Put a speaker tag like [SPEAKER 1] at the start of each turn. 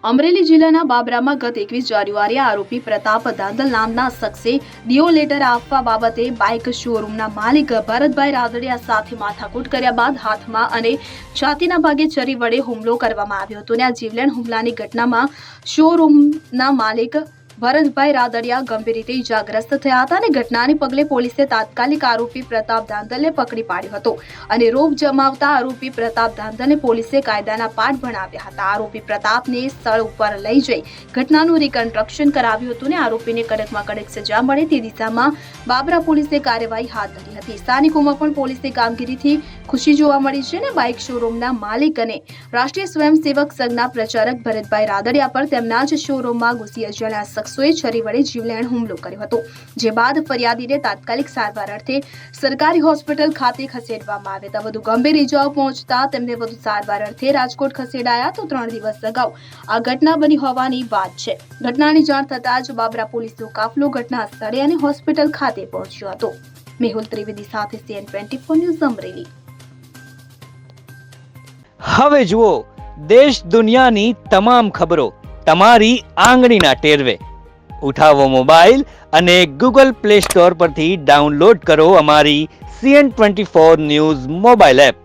[SPEAKER 1] અમરેલી જિલ્લાના બાબરામાં ગત 21 જાન્યુઆરીએ આરોપી પ્રતાપ ધાંધલ નામના શખ્સે ડીઓ લેટર આપવા બાબતે બાઇક શોરૂમના માલિક ભરતભાઈ રાદડિયા સાથે માથાકૂટ કર્યા બાદ હાથમાં અને છાતીના ભાગે છરી વડે હુમલો કરવામાં આવ્યો હતો અને આ જીવલેણ હુમલાની ઘટનામાં શોરૂમના માલિક ભરતભાઈ રાદડિયા ગંભીર રીતે ઇજાગ્રસ્ત થયા હતા અને ઘટનાને પગલે પોલીસે તાત્કાલિક આરોપી પ્રતાપ ધાંધલને પકડી પાડ્યો હતો અને રોપ જમાવતા આરોપી પ્રતાપ ધાંધલને પોલીસે કાયદાના પાઠ ભણાવ્યા હતા। આરોપી પ્રતાપને સ્થળ ઉપર લઈ જઈ ઘટનાનું રિકન્સ્ટ્રક્શન કરાવ્યું હતું અને આરોપીને કડકમાં કડક સજા મળે તે દિશામાં બાબરા પોલીસે કાર્યવાહી હાથ ધરી હતી। સ્થાનિકોમાં પણ પોલીસની કામગીરીથી ખુશી જોવા મળી છે અને બાઇક શોરૂમના માલિક અને રાષ્ટ્રીય સ્વયંસેવક સંઘના પ્રચારક ભરતભાઈ રાદડિયા પર તેમના જ શોરૂમમાં ઘૂસી અજાણ્યા શખ્સોએ છરી વડે જીવલેણ હુમલો કર્યો હતો, જે બાદ ફરિયાદીને તાત્કાલિક સારવાર અર્થે સરકારી હોસ્પિટલ ખાતે ખસેડવામાં આવ્યા હતા। વધુ ગંભીર ઇજાઓ પહોંચતા તેમને વધુ સારવાર અર્થે રાજકોટ ખસેડાયા તો 3 દિવસ અગાઉ આ ઘટના બની હોવાની વાત છે। ઘટનાની જાણ થતાં જ બાબરા પોલીસનો કાફલો ઘટના સ્થળે અને હોસ્પિટલ ખાતે પહોંચ્યો હતો। મેહુલ ત્રિવેદી સાથે CN24 ન્યૂઝ અમરેલી।
[SPEAKER 2] હવે જુઓ દેશ દુનિયાની તમામ ખબરો તમારી આંગળીના ટેરવે। ઉઠાવો મોબાઈલ અને ગૂગલ પ્લે સ્ટોર પરથી ડાઉનલોડ કરો અમારી CN24 ન્યૂઝ મોબાઈલ એપ।